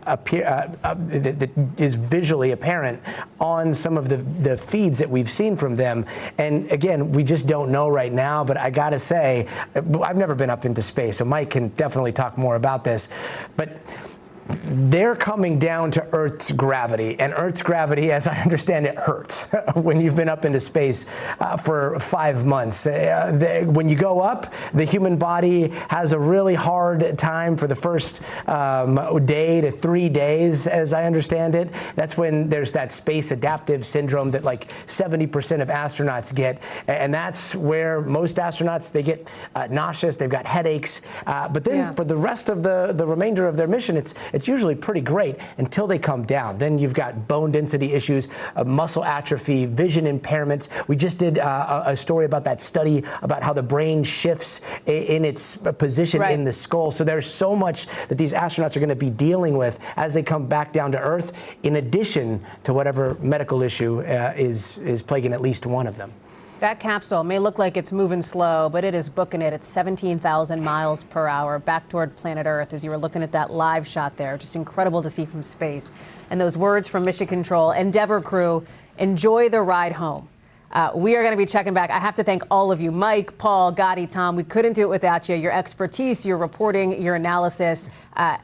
visually apparent on some of the feeds that we've seen from them. And again, we just don't know right now, but I gotta say, I've never been up into space, so Mike can definitely talk more about this. But they're coming down to Earth's gravity, and Earth's gravity, as I understand it, hurts when you've been up into space for 5 months. When you go up, the human body has a really hard time for the first day to 3 days, as I understand it. That's when there's that space adaptive syndrome that like 70% of astronauts get, and that's where most astronauts, they get nauseous, they've got headaches, but then for the rest of the remainder of their mission, it's usually pretty great until they come down. Then you've got bone density issues, muscle atrophy, vision impairment. We just did a story about that study about how the brain shifts in its position in the skull. So there's so much that these astronauts are going to be dealing with as they come back down to Earth, in addition to whatever medical issue is plaguing at least one of them. That capsule may look like it's moving slow, but it is booking it at 17,000 miles per hour back toward planet Earth as you were looking at that live shot there. Just incredible to see from space. And those words from Mission Control, Endeavour crew, enjoy the ride home. We are going to be checking back. I have to thank all of you, Mike, Paul, Gotti, Tom. We couldn't do it without you. Your expertise, your reporting, your analysis. A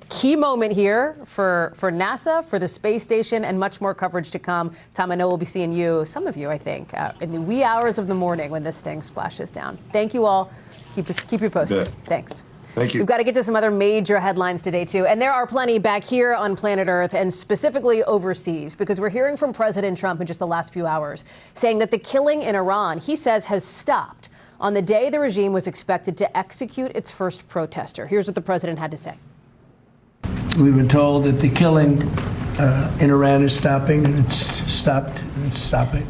key moment here for NASA, for the space station, and much more coverage to come. Tom, I know we'll be seeing you, some of you, I think, in the wee hours of the morning when this thing splashes down. Thank you all. Keep you posted. Thanks. Thank you. We've got to get to some other major headlines today, too. And there are plenty back here on planet Earth and specifically overseas, because we're hearing from President Trump in just the last few hours saying that the killing in Iran, he says, has stopped on the day the regime was expected to execute its first protester. Here's what the president had to say. We've been told that the killing in Iran is stopping, and it's stopped, and it's stopping.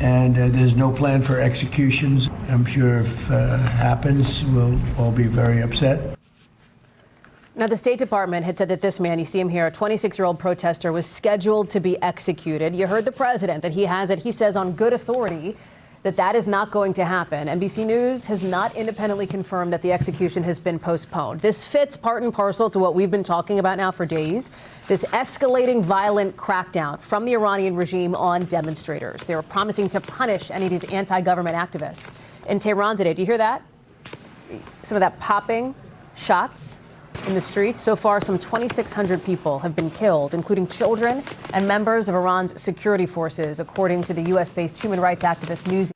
And there's no plan for executions. I'm sure if it happens, we'll all be very upset. Now, the State Department had said that this man, you see him here, a 26-year-old protester, was scheduled to be executed. You heard the president that he has it. He says on good authority that that is not going to happen. NBC News has not independently confirmed that the execution has been postponed. This fits part and parcel to what we've been talking about now for days, this escalating violent crackdown from the Iranian regime on demonstrators. They were promising to punish any of these anti-government activists in Tehran today. Do you hear that? Some of that popping shots in the streets. So far, some 2,600 people have been killed, including children and members of Iran's security forces, according to the U.S.-based human rights activist News.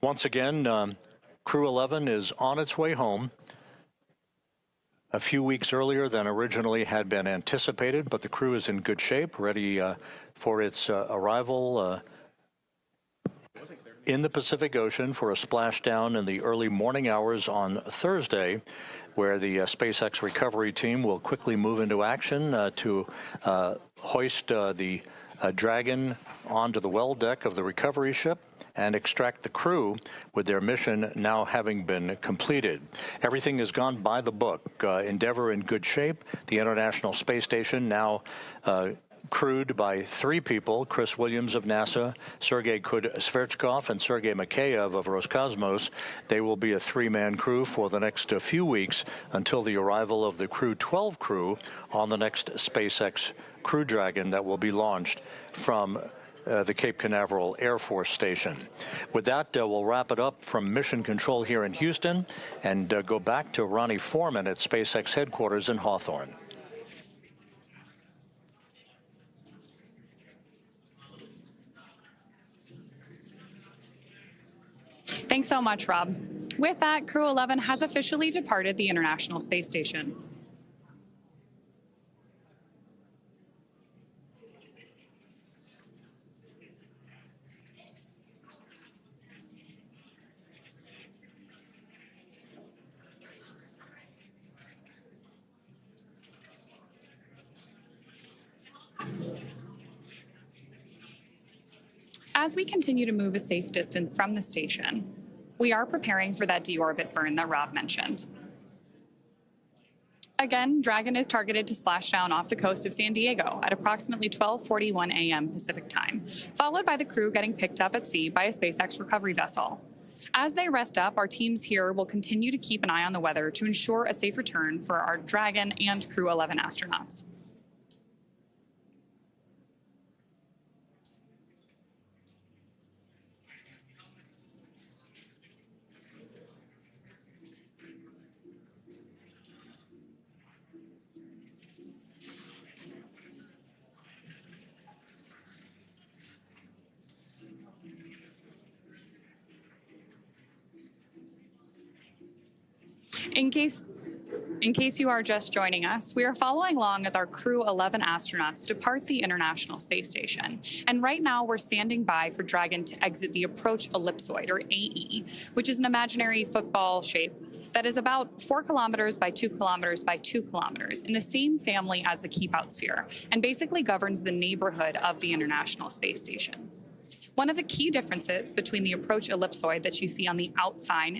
Once again, Crew-11 is on its way home a few weeks earlier than originally had been anticipated, but the crew is in good shape, ready for its arrival in the Pacific Ocean for a splashdown in the early morning hours on Thursday, where the SpaceX recovery team will quickly move into action to hoist the Dragon onto the well deck of the recovery ship and extract the crew, with their mission now having been completed. Everything has gone by the book. Endeavour in good shape. The International Space Station now crewed by 3 people, Chris Williams of NASA, Sergei Sverchkov, and Sergei Mikheyev of Roscosmos. They will be a 3-man crew for the next few weeks until the arrival of the Crew-12 crew on the next SpaceX Crew Dragon that will be launched from the Cape Canaveral Air Force Station. With that, we'll wrap it up from Mission Control here in Houston and go back to Ronnie Foreman at SpaceX headquarters in Hawthorne. Thanks so much, Rob. With that, Crew-11 has officially departed the International Space Station. As we continue to move a safe distance from the station, we are preparing for that deorbit burn that Rob mentioned. Again, Dragon is targeted to splash down off the coast of San Diego at approximately 12:41 a.m. Pacific time, followed by the crew getting picked up at sea by a SpaceX recovery vessel. As they rest up, our teams here will continue to keep an eye on the weather to ensure a safe return for our Dragon and Crew-11 astronauts. In case you are just joining us, we are following along as our Crew-11 astronauts depart the International Space Station. And right now, we're standing by for Dragon to exit the approach ellipsoid, or AE, which is an imaginary football shape that is about 4 kilometers by 2 kilometers by 2 kilometers in the same family as the keep-out sphere, and basically governs the neighborhood of the International Space Station. One of the key differences between the approach ellipsoid that you see on the outside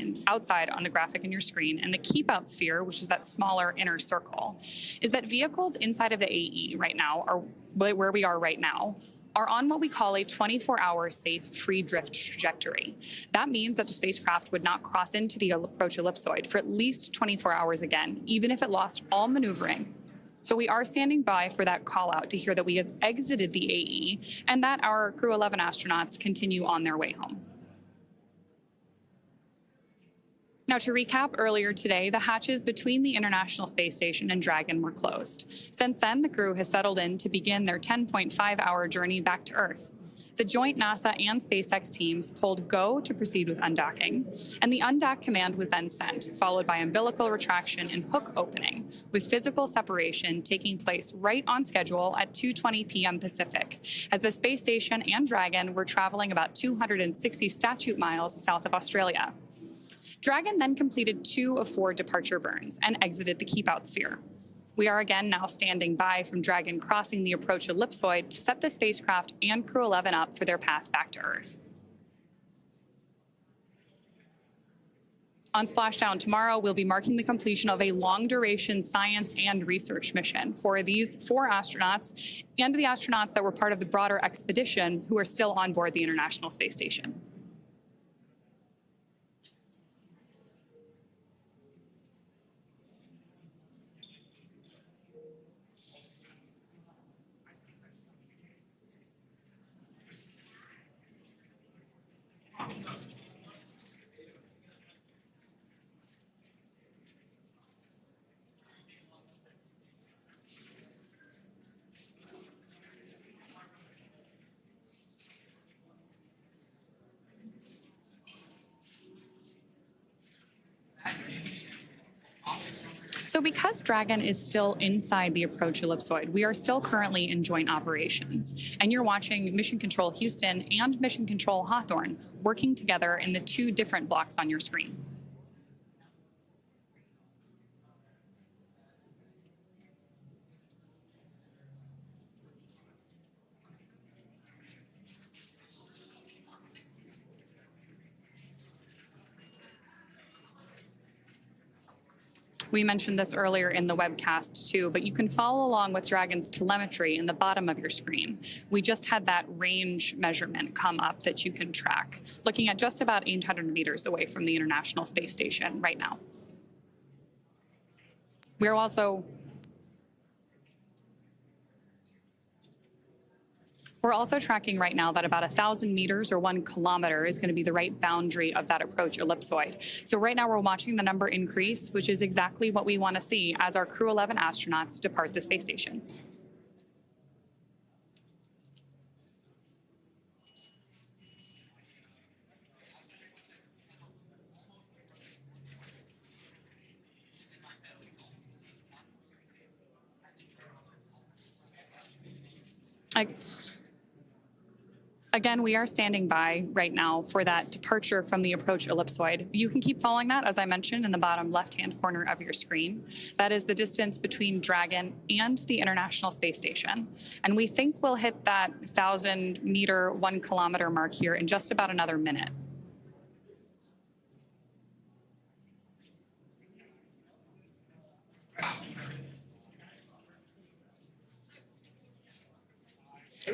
on the graphic in your screen and the keep-out sphere, which is that smaller inner circle, is that vehicles inside of the AE right now, or where we are right now, are on what we call a 24-hour safe free drift trajectory. That means that the spacecraft would not cross into the approach ellipsoid for at least 24 hours again, even if it lost all maneuvering. So we are standing by for that call out to hear that we have exited the AE and that our Crew-11 astronauts continue on their way home. Now, to recap, earlier today, the hatches between the International Space Station and Dragon were closed. Since then, the crew has settled in to begin their 10.5-hour journey back to Earth. The joint NASA and SpaceX teams pulled go to proceed with undocking, and the undock command was then sent, followed by umbilical retraction and hook opening, with physical separation taking place right on schedule at 2:20 p.m. Pacific, as the space station and Dragon were traveling about 260 statute miles south of Australia. Dragon then completed 2 of 4 departure burns and exited the keep-out sphere. We are again now standing by from Dragon crossing the approach ellipsoid to set the spacecraft and Crew-11 up for their path back to Earth. On Splashdown tomorrow, we'll be marking the completion of a long-duration science and research mission for these 4 astronauts and the astronauts that were part of the broader expedition who are still on board the International Space Station. So because Dragon is still inside the approach ellipsoid, we are still currently in joint operations. And you're watching Mission Control Houston and Mission Control Hawthorne working together in the 2 different blocks on your screen. We mentioned this earlier in the webcast too, but you can follow along with Dragon's telemetry in the bottom of your screen. We just had that range measurement come up that you can track, looking at just about 800 meters away from the International Space Station right now. We're also tracking right now that about 1,000 meters or 1 kilometer is going to be the right boundary of that approach ellipsoid. So right now we're watching the number increase, which is exactly what we want to see as our Crew-11 astronauts depart the space station. Again, we are standing by right now for that departure from the approach ellipsoid. You can keep following that, as I mentioned, in the bottom left-hand corner of your screen. That is the distance between Dragon and the International Space Station. And we think we'll hit that 1,000-meter, 1-kilometer mark here in just about another minute.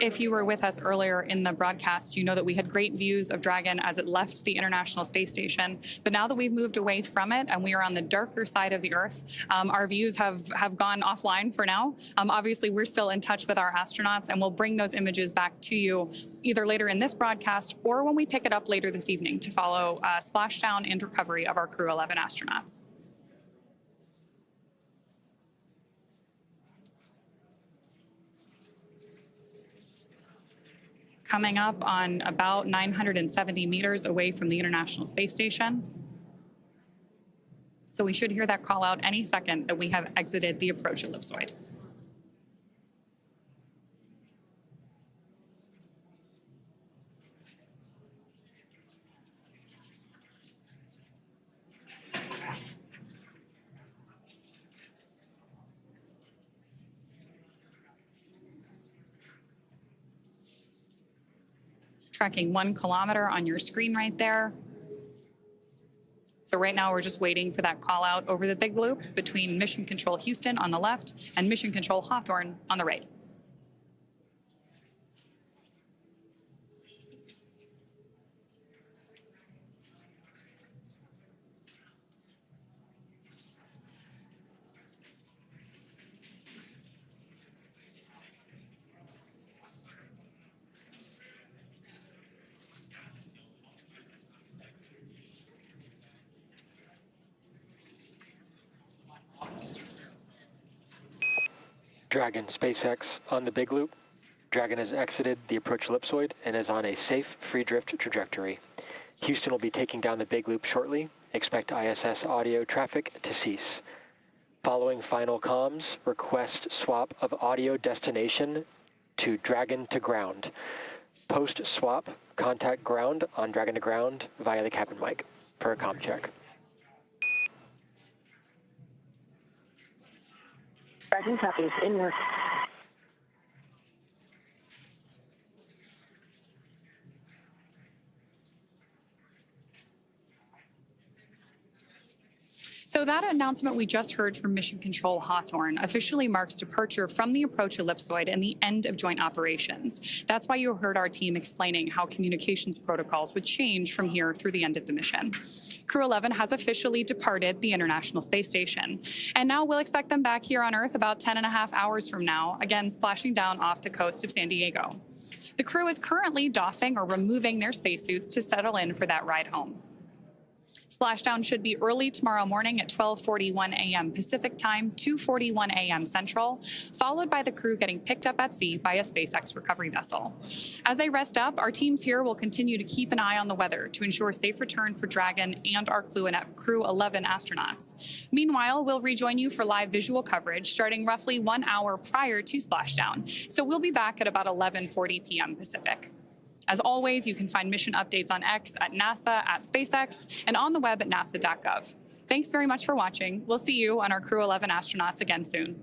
If you were with us earlier in the broadcast, you know that we had great views of Dragon as it left the International Space Station. But now that we've moved away from it and we are on the darker side of the Earth, our views have gone offline for now. Obviously, we're still in touch with our astronauts, and we'll bring those images back to you either later in this broadcast or when we pick it up later this evening to follow splashdown and recovery of our Crew-11 astronauts. Coming up on about 970 meters away from the International Space Station. So we should hear that call out any second that we have exited the approach ellipsoid. Tracking 1 kilometer on your screen right there. So right now we're just waiting for that call out over the big loop between Mission Control Houston on the left and Mission Control Hawthorne on the right. Dragon SpaceX on the big loop. Dragon has exited the approach ellipsoid and is on a safe free drift trajectory. Houston will be taking down the big loop shortly. Expect ISS audio traffic to cease. Following final comms, request swap of audio destination to Dragon to ground. Post swap, contact ground on Dragon to ground via the cabin mic for a comm check. Dragon copies, in work. So that announcement we just heard from Mission Control Hawthorne officially marks departure from the approach ellipsoid and the end of joint operations. That's why you heard our team explaining how communications protocols would change from here through the end of the mission. Crew-11 has officially departed the International Space Station, and now we'll expect them back here on Earth about 10.5 hours from now, again splashing down off the coast of San Diego. The crew is currently doffing or removing their spacesuits to settle in for that ride home. Splashdown should be early tomorrow morning at 12:41 a.m. Pacific Time, 2:41 a.m. Central, followed by the crew getting picked up at sea by a SpaceX recovery vessel. As they rest up, our teams here will continue to keep an eye on the weather to ensure safe return for Dragon and our Crew-11 astronauts. Meanwhile, we'll rejoin you for live visual coverage starting roughly 1 hour prior to splashdown. So we'll be back at about 11:40 p.m. Pacific. As always, you can find mission updates on X at NASA, at SpaceX, and on the web at nasa.gov. Thanks very much for watching. We'll see you on our Crew-11 astronauts again soon.